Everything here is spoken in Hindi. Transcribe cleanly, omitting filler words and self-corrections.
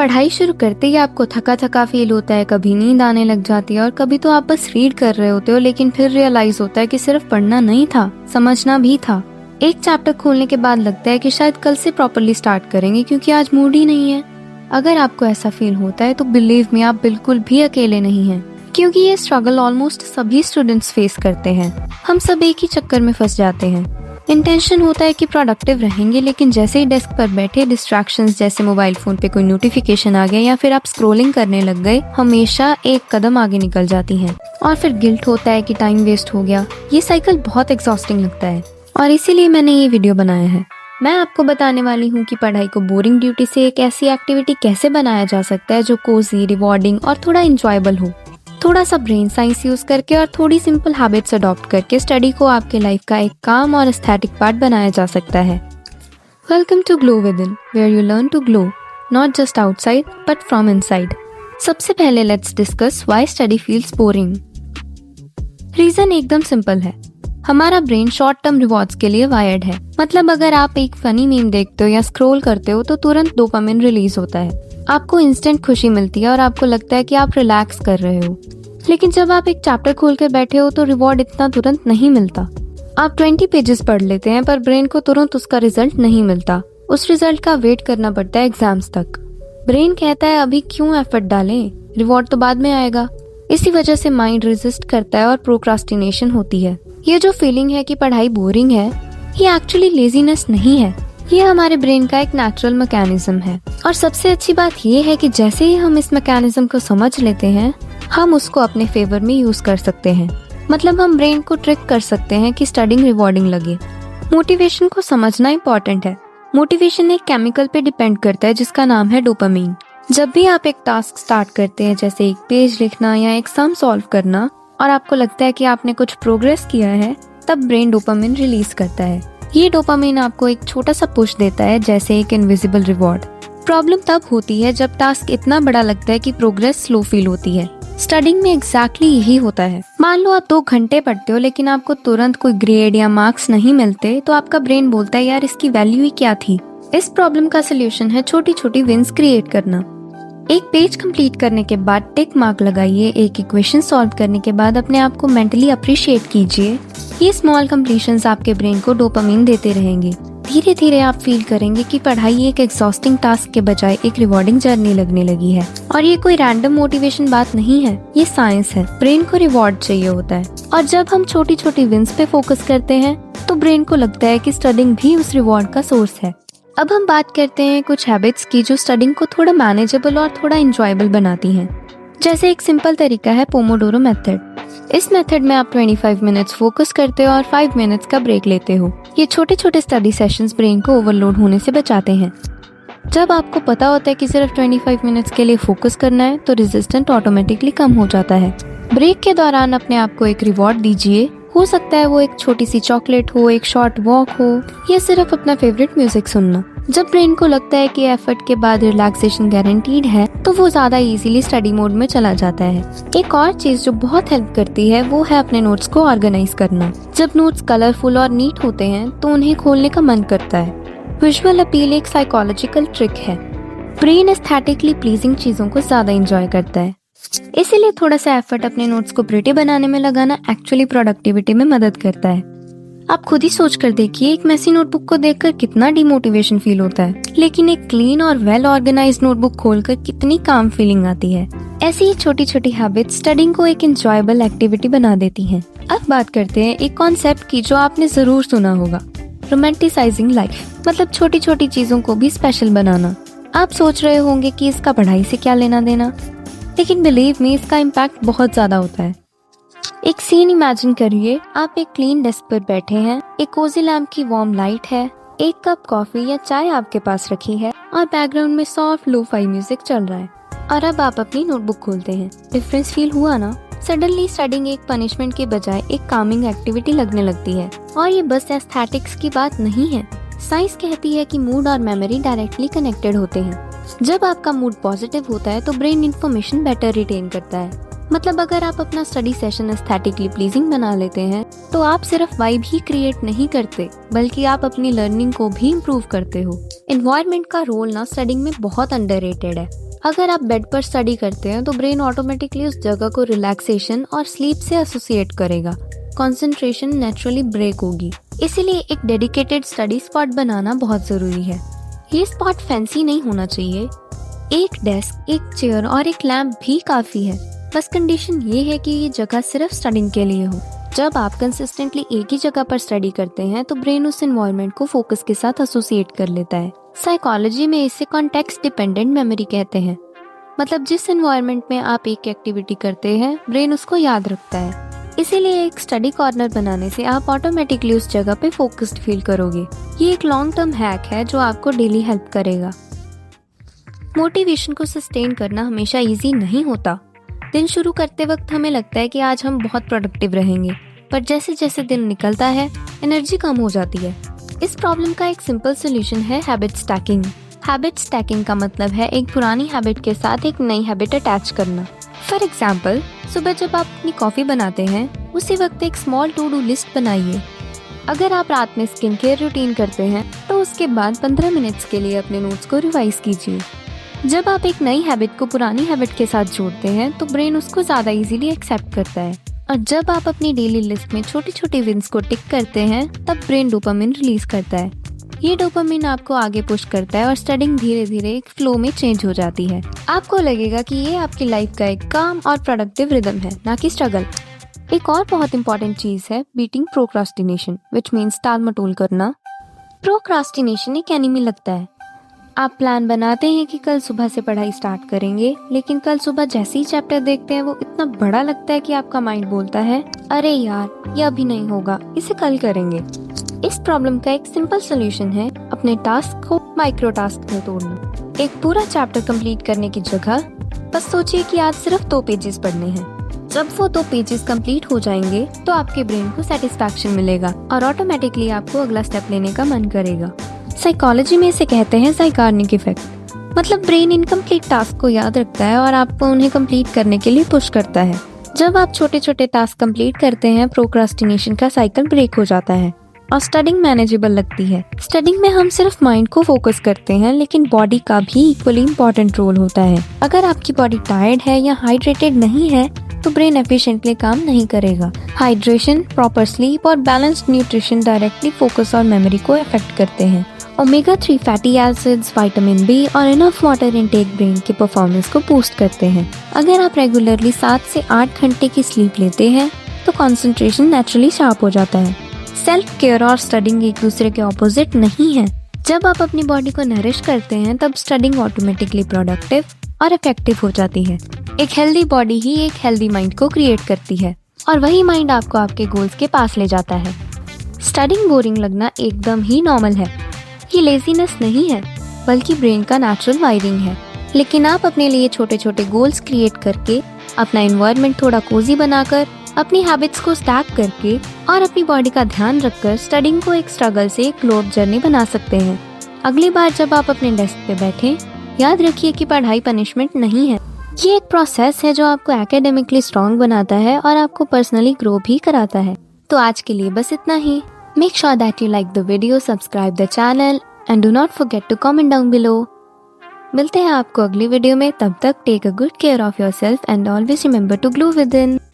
पढ़ाई शुरू करते ही आपको थका थका फील होता है, कभी नींद आने लग जाती है और कभी तो आप बस रीड कर रहे होते हो, लेकिन फिर रियलाइज होता है कि सिर्फ पढ़ना नहीं था, समझना भी था। एक चैप्टर खोलने के बाद लगता है कि शायद कल से प्रॉपर्ली स्टार्ट करेंगे क्योंकि आज मूड ही नहीं है। अगर आपको ऐसा फील होता है तो बिलीव मी, आप बिल्कुल भी अकेले नहीं हैं, क्योंकि ये स्ट्रगल ऑलमोस्ट सभी स्टूडेंट्स फेस करते हैं। हम सब एक ही चक्कर में फंस जाते हैं। इंटेंशन होता है कि प्रोडक्टिव रहेंगे, लेकिन जैसे ही डेस्क पर बैठे डिस्ट्रैक्शंस जैसे मोबाइल फोन पे कोई नोटिफिकेशन आ गया या फिर आप स्क्रोलिंग करने लग गए, हमेशा एक कदम आगे निकल जाती हैं। और फिर गिल्ट होता है कि टाइम वेस्ट हो गया। ये साइकिल बहुत एग्जॉस्टिंग लगता है और इसीलिए मैंने ये वीडियो बनाया है। मैं आपको बताने वाली हूँ कि पढ़ाई को बोरिंग ड्यूटी से एक ऐसी एक्टिविटी कैसे बनाया जा सकता है जो कोजी, रिवॉर्डिंग और थोड़ा इंजॉयबल हो। थोड़ा सा ब्रेन साइंस यूज करके और थोड़ी सिंपल हैबिट्स अडॉप्ट करके स्टडी को आपके लाइफ का एक काम और एस्थेटिक पार्ट बनाया जा सकता है। Welcome to glow within, where you learn to glow, not just outside but from inside. सबसे पहले let's discuss why study feels boring. Reason एकदम सिंपल है, हमारा ब्रेन शॉर्ट टर्म रिवॉर्ड्स के लिए वायर्ड है। मतलब अगर आप एक फनी मीम देखते हो या स्क्रॉल करते हो तो तुरंत डोपामिन रिलीज होता है, आपको इंस्टेंट खुशी मिलती है और आपको लगता है कि आप रिलैक्स कर रहे हो। लेकिन जब आप एक चैप्टर खोल कर बैठे हो तो रिवॉर्ड इतना तुरंत नहीं मिलता। आप 20 पेजेस पढ़ लेते हैं पर ब्रेन को तुरंत उसका रिजल्ट नहीं मिलता। उस रिजल्ट का वेट करना पड़ता है एग्जाम्स तक। ब्रेन कहता है अभी क्यों एफर्ट डालें, रिवॉर्ड तो बाद में आएगा। इसी वजह से माइंड रेजिस्ट करता है और प्रोक्रास्टिनेशन होती है। ये जो फीलिंग है कि पढ़ाई बोरिंग है, ये एक्चुअली लेजीनेस नहीं है, ये हमारे ब्रेन का एक नेचुरल मैकेनिज्म है। और सबसे अच्छी बात ये है कि जैसे ही हम इस मैकेनिज्म को समझ लेते हैं, हम उसको अपने फेवर में यूज कर सकते हैं। मतलब हम ब्रेन को ट्रिक कर सकते हैं कि स्टडिंग रिवॉर्डिंग लगे। मोटिवेशन को समझना इम्पोर्टेंट है। मोटिवेशन एक केमिकल पे डिपेंड करता है जिसका नाम है डोपामीन। जब भी आप एक टास्क स्टार्ट करते हैं, जैसे एक पेज लिखना या एक सम सॉल्व करना, और आपको लगता है कि आपने कुछ प्रोग्रेस किया है, तब ब्रेन डोपामिन रिलीज करता है। ये डोपामिन आपको एक छोटा सा पुश देता है, जैसे एक इनविजिबल रिवॉर्ड। प्रॉब्लम तब होती है जब टास्क इतना बड़ा लगता है कि प्रोग्रेस स्लो फील होती है। स्टडिंग में एग्जैक्टली यही होता है। मान लो आप 2 घंटे पढ़ते हो लेकिन आपको तुरंत कोई ग्रेड या मार्क्स नहीं मिलते, तो आपका ब्रेन बोलता है यार इसकी वैल्यू ही क्या थी। इस प्रॉब्लम का सोल्यूशन है छोटी छोटी विंस क्रिएट करना। एक पेज कंप्लीट करने के बाद टिक मार्क लगाइए, एक इक्वेशन सॉल्व करने के बाद अपने आप को मेंटली अप्रिशिएट कीजिए। ये स्मॉल कंप्लीशंस आपके ब्रेन को डोपामिन देते रहेंगे। धीरे धीरे आप फील करेंगे कि पढ़ाई एक एग्जॉस्टिंग टास्क के बजाय एक रिवॉर्डिंग जर्नी लगने लगी है। और ये कोई रैंडम मोटिवेशन बात नहीं है, ये साइंस है। ब्रेन को रिवॉर्ड चाहिए होता है और जब हम छोटी छोटी विंस पे फोकस करते हैं तो ब्रेन को लगता है कि स्टडिंग भी उस रिवॉर्ड का सोर्स है। अब हम बात करते हैं कुछ हैबिट्स की जो स्टडिंग को थोड़ा मैनेजेबल और थोड़ा इंजॉयबल बनाती हैं। जैसे एक सिंपल तरीका है पोमोडोरो मेथड। इस मेथड में आप 25 मिनट्स फोकस करते हो और 5 मिनट्स का ब्रेक लेते हो। ये छोटे छोटे स्टडी सेशंस ब्रेन को ओवरलोड होने से बचाते हैं। जब आपको पता होता है कि सिर्फ 25 मिनट्स के लिए फोकस करना है तो रेजिस्टेंस ऑटोमेटिकली कम हो जाता है। ब्रेक के दौरान अपने आप को एक रिवॉर्ड दीजिए। हो सकता है वो एक छोटी सी चॉकलेट हो, एक शॉर्ट वॉक हो, या सिर्फ अपना फेवरेट म्यूजिक सुनना। जब ब्रेन को लगता है कि एफर्ट के बाद रिलैक्सेशन गारंटीड है, तो वो ज्यादा इजीली स्टडी मोड में चला जाता है। एक और चीज जो बहुत हेल्प करती है वो है अपने नोट्स को ऑर्गेनाइज करना। जब नोट्स कलरफुल और नीट होते हैं तो उन्हें खोलने का मन करता है। विजुअल अपील एक साइकोलॉजिकल ट्रिक है। ब्रेन एस्थेटिकली प्लीजिंग चीजों को ज्यादा एंजॉय करता है, इसीलिए थोड़ा सा एफर्ट अपने नोट्स को प्रिटी बनाने में लगाना एक्चुअली प्रोडक्टिविटी में मदद करता है। आप खुद ही सोच कर देखिए, एक मेसी नोटबुक को देखकर कितना डिमोटिवेशन फील होता है, लेकिन एक क्लीन और वेल ऑर्गेनाइज्ड नोटबुक खोलकर कितनी काम फीलिंग आती है। ऐसी ही छोटी छोटी हैबिट्स स्टडिंग को एक एंजॉयबल एक्टिविटी बना देती हैं। अब बात करते हैं एक कॉन्सेप्ट की जो आपने जरूर सुना होगा, रोमांटिसाइजिंग लाइफ। मतलब छोटी छोटी चीजों को भी स्पेशल बनाना। आप सोच रहे होंगे कि इसका पढ़ाई से क्या लेना देना, लेकिन बिलीव मी, इसका इम्पैक्ट बहुत ज्यादा होता है। एक सीन इमेजिन करिए, आप एक क्लीन डेस्क पर बैठे हैं, एक कोजी लैम्प की वार्म लाइट है, एक कप कॉफी या चाय आपके पास रखी है और बैकग्राउंड में सॉफ्ट लो-फाई म्यूजिक चल रहा है। और अब आप अपनी नोटबुक खोलते हैं। डिफरेंस फील हुआ ना? सडनली स्टडिंग एक पनिशमेंट के बजाय एक कामिंग एक्टिविटी लगने लगती है। और ये बस एस्थेटिक्स की बात नहीं है। साइंस कहती है कि मूड और मेमोरी डायरेक्टली कनेक्टेड होते हैं। जब आपका मूड पॉजिटिव होता है तो ब्रेन इन्फॉर्मेशन बेटर रिटेन करता है। मतलब अगर आप अपना स्टडी सेशन एस्थेटिकली प्लीजिंग बना लेते हैं तो आप सिर्फ वाइब ही क्रिएट नहीं करते, बल्कि आप अपनी लर्निंग को भी इम्प्रूव करते हो। एनवायरनमेंट का रोल ना स्टडिंग में बहुत अंडररेटेड है। अगर आप बेड पर स्टडी करते हैं तो ब्रेन ऑटोमेटिकली उस जगह को रिलैक्सेशन और स्लीप से एसोसिएट करेगा। कंसंट्रेशन नेचुरली ब्रेक होगी। इसीलिए एक डेडिकेटेड स्टडी स्पॉट बनाना बहुत जरूरी है। ये स्पॉट फैंसी नहीं होना चाहिए। एक डेस्क, एक चेयर और एक लैम्प भी काफी है। बस कंडीशन ये है कि ये जगह सिर्फ स्टडिंग के लिए हो। जब आप कंसिस्टेंटली एक ही जगह पर स्टडी करते हैं तो ब्रेन उस एनवायरनमेंट को फोकस के साथ एसोसिएट कर लेता है। साइकोलॉजी में इसे कॉन्टेक्स्ट डिपेंडेंट मेमोरी कहते हैं। मतलब जिस एनवायरनमेंट में आप एक एक्टिविटी करते हैं, ब्रेन उसको याद रखता है। इसीलिए एक स्टडी कॉर्नर बनाने से आप ऑटोमेटिकली उस जगह पे फोकस्ड फील करोगे। ये एक लॉन्ग टर्म हैक है जो आपको डेली हेल्प करेगा। मोटिवेशन को सस्टेन करना हमेशा इजी नहीं होता। दिन शुरू करते वक्त हमें लगता है कि आज हम बहुत प्रोडक्टिव रहेंगे, पर जैसे जैसे दिन निकलता है एनर्जी कम हो जाती है। इस प्रॉब्लम का एक सिंपल सोल्यूशन है हैबिट स्टैकिंग। हैबिट स्टैकिंग का मतलब है एक पुरानी हैबिट के साथ एक नई हैबिट अटैच करना। फॉर एग्जाम्पल, सुबह जब आप अपनी कॉफी बनाते हैं उसी वक्त एक स्मॉल टू डू लिस्ट बनाइए। अगर आप रात में स्किन केयर रूटीन करते हैं तो उसके बाद 15 मिनट्स के लिए अपने नोट्स को रिवाइज कीजिए। जब आप एक नई हैबिट को पुरानी हैबिट के साथ जोड़ते हैं तो ब्रेन उसको ज्यादा इजीली एक्सेप्ट करता है। और जब आप अपनी डेली लिस्ट में छोटी छोटी विंस को टिक करते हैं तब ब्रेन डोपामिन रिलीज करता है। ये डोपामिन आपको आगे पुश करता है और स्टडिंग धीरे धीरे एक फ्लो में चेंज हो जाती है। आपको लगेगा कि ये आपकी लाइफ का एक काम और प्रोडक्टिव रिदम है, ना कि स्ट्रगल। एक और बहुत इंपॉर्टेंट चीज है बीटिंग प्रोक्रास्टिनेशन, विच मीन्स टाल मटोल करना। प्रोक्रास्टिनेशन एक एनिमी लगता है। आप प्लान बनाते हैं कि कल सुबह से पढ़ाई स्टार्ट करेंगे, लेकिन कल सुबह जैसे ही चैप्टर देखते हैं वो इतना बड़ा लगता है कि आपका माइंड बोलता है, अरे यार ये अभी नहीं होगा, इसे कल करेंगे। इस प्रॉब्लम का एक सिंपल सोल्यूशन है अपने टास्क को माइक्रो टास्क में तोड़ना। एक पूरा चैप्टर कंप्लीट करने की जगह बस सोचिए कि आज सिर्फ 2 पेजेस पढ़ने हैं। जब वो 2 पेजेस कंप्लीट हो जाएंगे तो आपके ब्रेन को सेटिस्फैक्शन मिलेगा और ऑटोमेटिकली आपको अगला स्टेप लेने का मन करेगा। साइकोलॉजी में इसे कहते हैं ज़ाइगार्निक इफेक्ट। मतलब ब्रेन इनकम्प्लीट टास्क को याद रखता है और आपको उन्हें कंप्लीट करने के लिए पुश करता है। जब आप छोटे छोटे टास्क कंप्लीट करते हैं प्रोक्रास्टिनेशन का साइकिल ब्रेक हो जाता है और स्टडिंग मैनेजेबल लगती है। स्टडिंग में हम सिर्फ माइंड को फोकस करते हैं, लेकिन बॉडी का भी इक्वली इम्पोर्टेंट रोल होता है। अगर आपकी बॉडी टायर्ड है या हाइड्रेटेड नहीं है तो ब्रेन एफिशिएंटली काम नहीं करेगा। हाइड्रेशन, प्रॉपर स्लीप और बैलेंस्ड न्यूट्रिशन डायरेक्टली फोकस और मेमोरी को अफेक्ट करते हैं। Omega 3 fatty acids, vitamin B और इनफ वाटर इनटेक ब्रेन के परफॉर्मेंस को बूस्ट करते हैं। अगर आप रेगुलरली 7 से 8 घंटे की स्लीप लेते हैं तो कंसंट्रेशन नेचुरली शार्प हो जाता है। सेल्फ केयर और स्टडिंग एक दूसरे के ऑपोजिट नहीं है। जब आप अपनी बॉडी को नरिश करते हैं तब स्टडिंग ऑटोमेटिकली प्रोडक्टिव और इफेक्टिव हो जाती है। एक हेल्दी बॉडी ही एक हेल्दी माइंड को क्रिएट करती है और वही माइंड आपको आपके गोल्स के पास ले जाता है। स्टडिंग बोरिंग लगना एकदम ही नॉर्मल है। ये लेजीनेस नहीं है, बल्कि ब्रेन का नेचुरल वायरिंग है। लेकिन आप अपने लिए छोटे छोटे गोल्स क्रिएट करके, अपना एनवायरनमेंट थोड़ा कोजी बनाकर, अपनी हैबिट्स को स्टैक करके और अपनी बॉडी का ध्यान रखकर स्टडिंग को एक स्ट्रगल से एक ग्रो अप जर्नी बना सकते हैं। अगली बार जब आप अपने डेस्क पे बैठें, याद रखिए कि पढ़ाई पनिशमेंट नहीं है। ये एक प्रोसेस है जो आपको एकेडमिकली स्ट्रॉन्ग बनाता है और आपको पर्सनली ग्रो भी कराता है। तो आज के लिए बस इतना ही। Make sure that you like the video, subscribe the channel and do not forget to comment down below. मिलते हैं आपको अगली वीडियो में। तब तक take a good care of yourself and always remember to glow within.